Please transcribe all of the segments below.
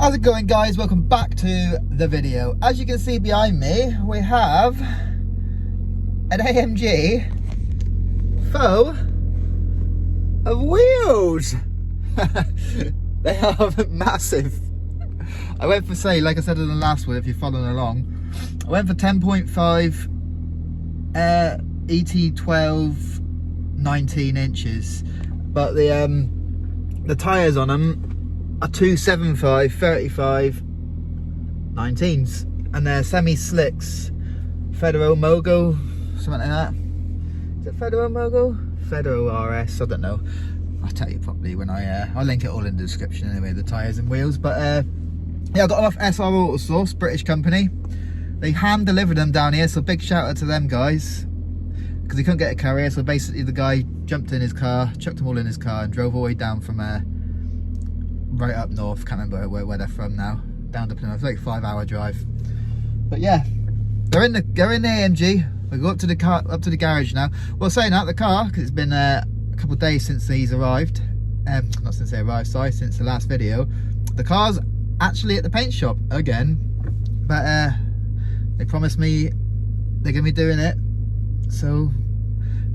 How's it going, guys? Welcome back to the video. As you can see behind me, we have an AMG full of wheels. They are massive. I went for, say, like I said in the last one, if you're following along, I went for 10.5 ET12 19 inches, but the tyres on them are 275 35 19s, and they're semi-slicks Federo Mogo, something like that. Is it Federo Mogo? Federo RS, I don't know. I'll tell you properly when I'll link it all in the description anyway, the tyres and wheels. But yeah, I got them off SR Auto Source, British company. They hand delivered them down here, so big shout out to them guys, because he couldn't get a carrier. So basically the guy jumped in his car, chucked them all in his car, and drove all the way down from right up north, can't remember where they're from now, down to Plymouth. It's like a 5-hour drive. But yeah, they're in the AMG. We go up to the garage now. Well, saying that, the car, because it's been a couple of days since these arrived, not since they arrived, sorry, since the last video. The car's actually at the paint shop again, but they promised me they're gonna be doing it, so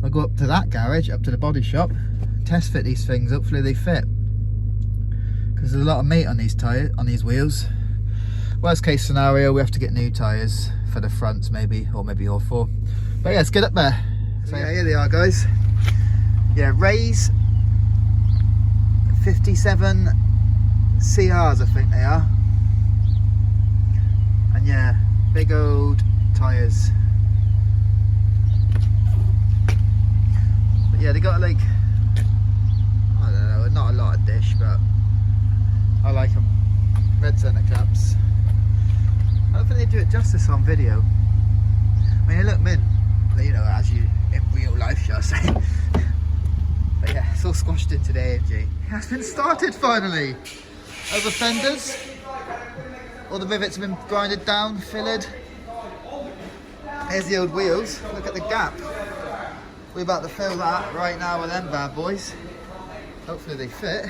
I'll go up to that garage, up to the body shop, test fit these things. Hopefully they fit, because there's a lot of meat on these tyres, on these wheels. Worst case scenario, we have to get new tyres for the fronts, maybe, or maybe all four. But yeah, let's get up there. So yeah, here they are, guys. Yeah, Ray's 57 CRs, I think they are. And yeah, big old tyres. But yeah, they got like, I don't know, not a lot of dish, but I like them. Red centre caps. I don't think they do it justice on video. I mean, they look mint, you know, as you in real life, shall I say. But yeah, it's all squashed into the AMG. It has been started finally. Over fenders. All the rivets have been grinded down, fillered. Here's the old wheels. Look at the gap. We're about to fill that right now with them bad boys. Hopefully they fit.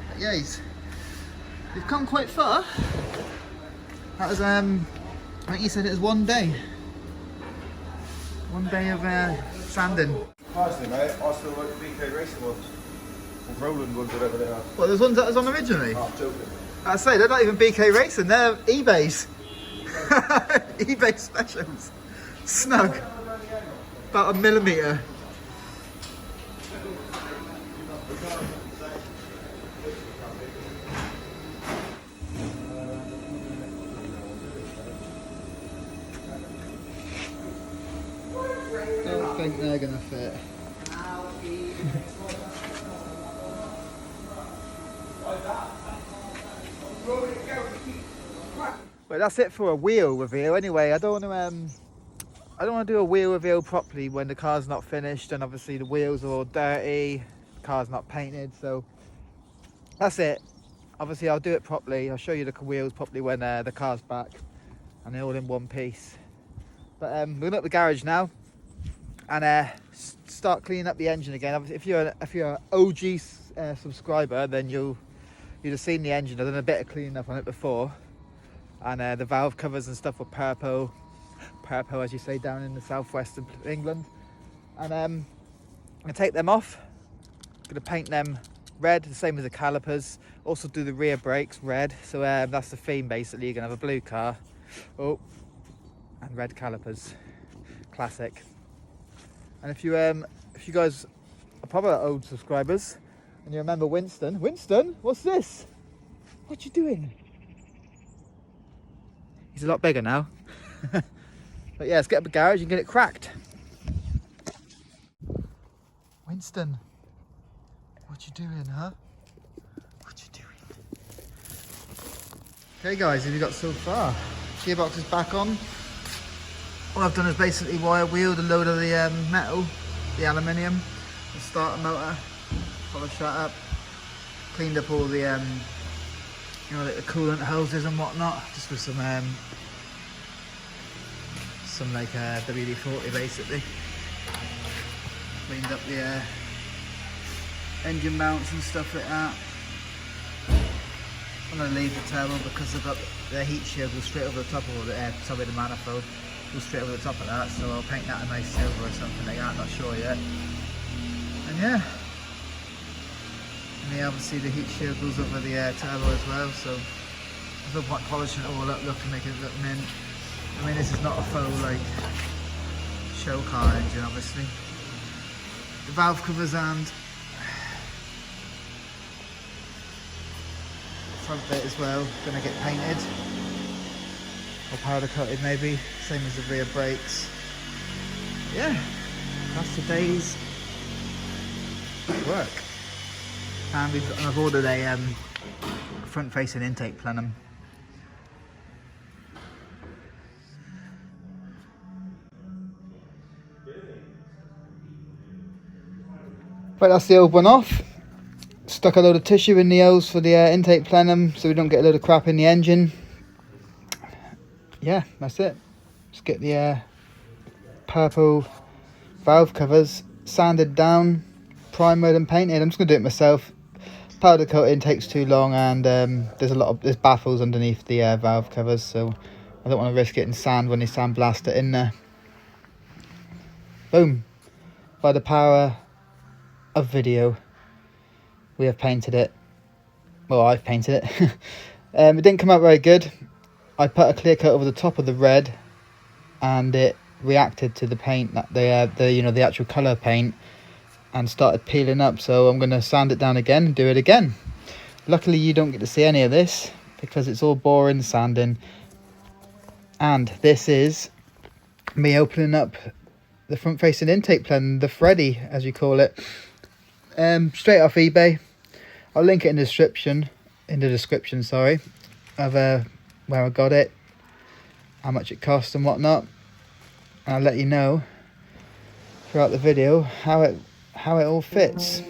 But yeah, they've come quite far. That was, I think you said it was one day. One day of sanding. Personally, mate, I still like the BK racing ones. Or Roland ones, whatever they are. What, those ones that was on originally? Oh, I'm joking. I say, they're not even BK racing, they're eBay's. eBay specials. Snug. About 1 millimetre. Don't think they're gonna fit. Well, that's it for a wheel reveal. Anyway, I don't want to do a wheel reveal properly when the car's not finished, and obviously the wheels are all dirty, the car's not painted. So that's it. Obviously, I'll do it properly. I'll show you the wheels properly when the car's back and they're all in one piece. But we're going to the garage now and start cleaning up the engine again. Obviously, if you're an OG subscriber, then you'd have seen the engine. I've done a bit of cleaning up on it before, and the valve covers and stuff were purple as you say down in the southwest of England. And I'm gonna take them off. I'm gonna paint them red, the same as the calipers. Also do the rear brakes red. So that's the theme basically. You're gonna have a blue car, and red calipers, classic. And if you guys are probably old subscribers and you remember Winston, what's this? What you doing? He's a lot bigger now. But yeah, let's get up the garage and get it cracked. Winston, what you doing, huh? What you doing? Okay guys, what have you got so far? Gearbox is back on. All I've done is basically wire wheeled a load of the metal, the aluminium, the starter motor, polished that up, cleaned up all the you know, like the coolant hoses and whatnot, just with some like WD-40 basically. Cleaned up the engine mounts and stuff like that. I'm going to leave the turbo because I've got the heat shield goes straight over the top of the sorry, the manifold goes straight over the top of that, so I'll paint that a nice silver or something like that, not sure yet. And yeah, and yeah, obviously the heat shield goes over the turbo as well, so there's no point polishing it all up, making it look mint. I mean, this is not a faux like show car engine, obviously. The valve covers and front bit as well gonna get painted or powder coated maybe, same as the rear brakes. Yeah, that's today's work. And I've ordered a front facing intake plenum. Right, that's the old one off. Stuck a load of tissue in the hose for the intake plenum so we don't get a load of crap in the engine. Yeah, that's it. Just get the purple valve covers sanded down, primered and painted. I'm just going to do it myself. Powder coating takes too long, and there's baffles underneath the valve covers, so I don't want to risk getting sand when they sandblast it in there. Boom. By the power of video, we have painted it. Well, I've painted it. It didn't come out very good. I put a clear coat over the top of the red, and it reacted to the paint, the actual colour paint, and started peeling up. So I'm going to sand it down again and do it again. Luckily, you don't get to see any of this because it's all boring sanding. And this is me opening up the front-facing intake plenum, the Freddy, as you call it. Straight off eBay. I'll link it in the description. Sorry, of where I got it, how much it cost and whatnot. And I'll let you know throughout the video how it all fits.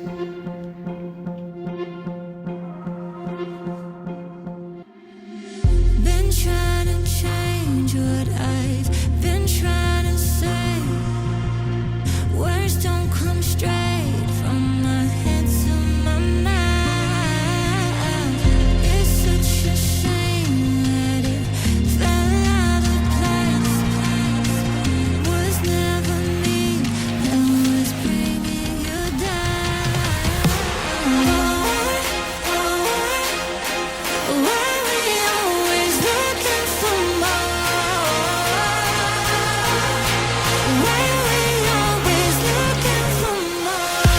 Been trying to change what I've been trying to say. Words don't come straight from my head to my mouth. It's such a shame that it fell out of place. Was never me that was bringing you down. Why we always looking for more? Why we always looking for more?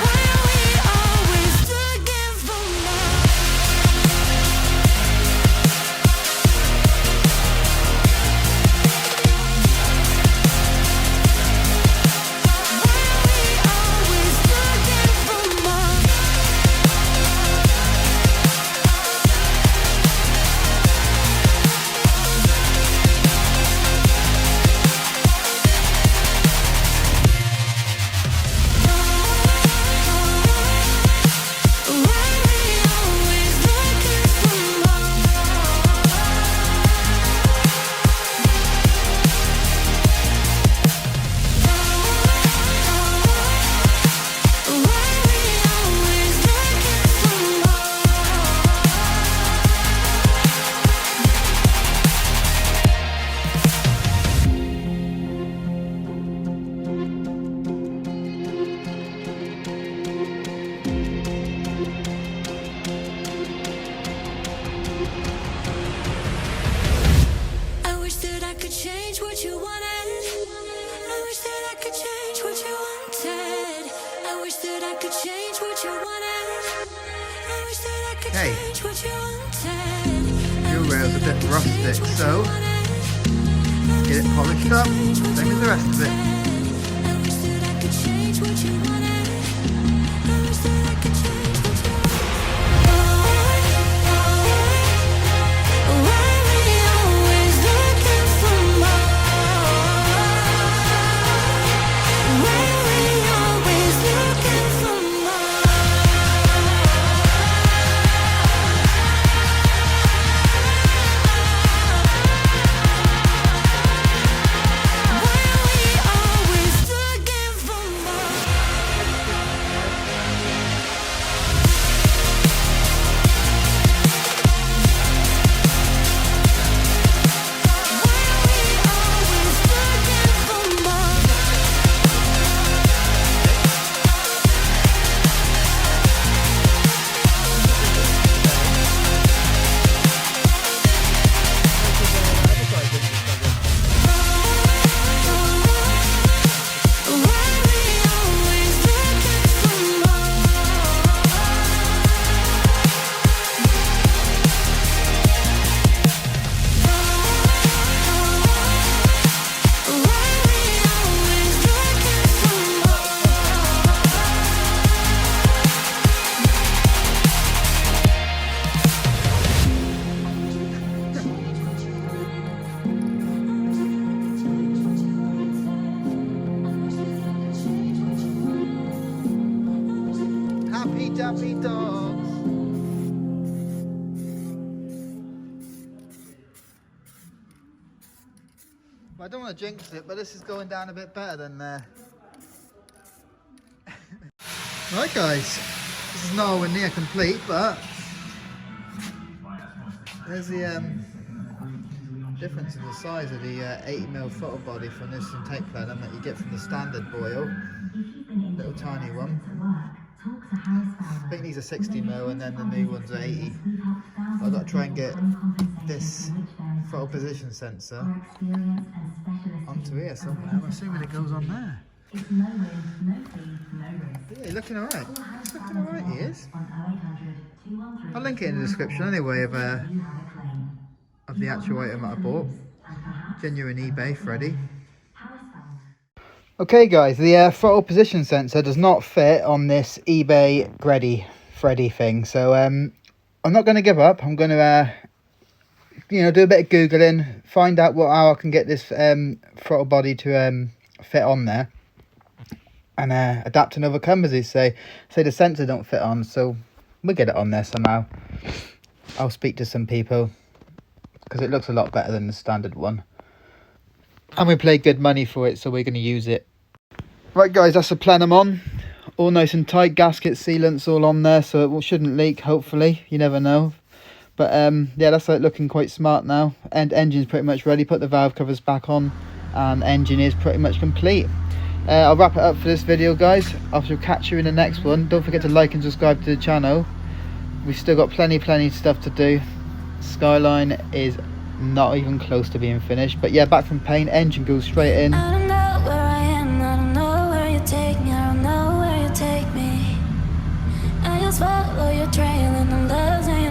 Why we always looking for more? Always looking for more. Why we always looking for Why we always looking for I wish that I could change what you wanted. I wish that I could change what you wanted. I wish that I could change what you wanted. I wish that I could Okay. change what you wanted. Fuel rail's a bit rustic, so get it polished up, same as the rest of it. I wish that I could change what you wanted. I wish that I could change what you Why we always looking for more? Why we always looking for more? Why we dappy dogs. Well, I don't want to jinx it, but this is going down a bit better than Right guys, this is nowhere near complete, but there's the difference in the size of the 80mm throttle body from this intake plenum that you get from the standard boil, little tiny one. I think these are 60mm and then the new ones are 80. I've got to try and get this throttle position sensor onto here somewhere. I'm assuming it goes on there. Yeah, looking alright. It's looking alright, he is. I'll link it in the description anyway of the actual item that I bought. Genuine eBay Freddy. Okay guys, the throttle position sensor does not fit on this eBay Greddy Freddy thing, so I'm not going to give up. I'm going to you know, do a bit of googling, find out how I can get this throttle body to fit on there, and adapt and overcome, as they say the sensor don't fit on, so we'll get it on there somehow. I'll speak to some people because it looks a lot better than the standard one, and we paid good money for it, so we're going to use it. Right guys, that's the plenum on, all nice and tight, gasket sealants all on there, so it shouldn't leak, hopefully, you never know. But yeah, that's like looking quite smart now, and engine's pretty much ready. Put the valve covers back on and engine is pretty much complete. I'll wrap it up for this video guys. I shall catch you in the next one. Don't forget to like and subscribe to the channel. We've still got plenty stuff to do. Skyline is not even close to being finished, but yeah, back from paint, engine goes straight in. I don't know where I am, I don't know where you take me, I don't know where you take me. I just follow your trail and I'm losing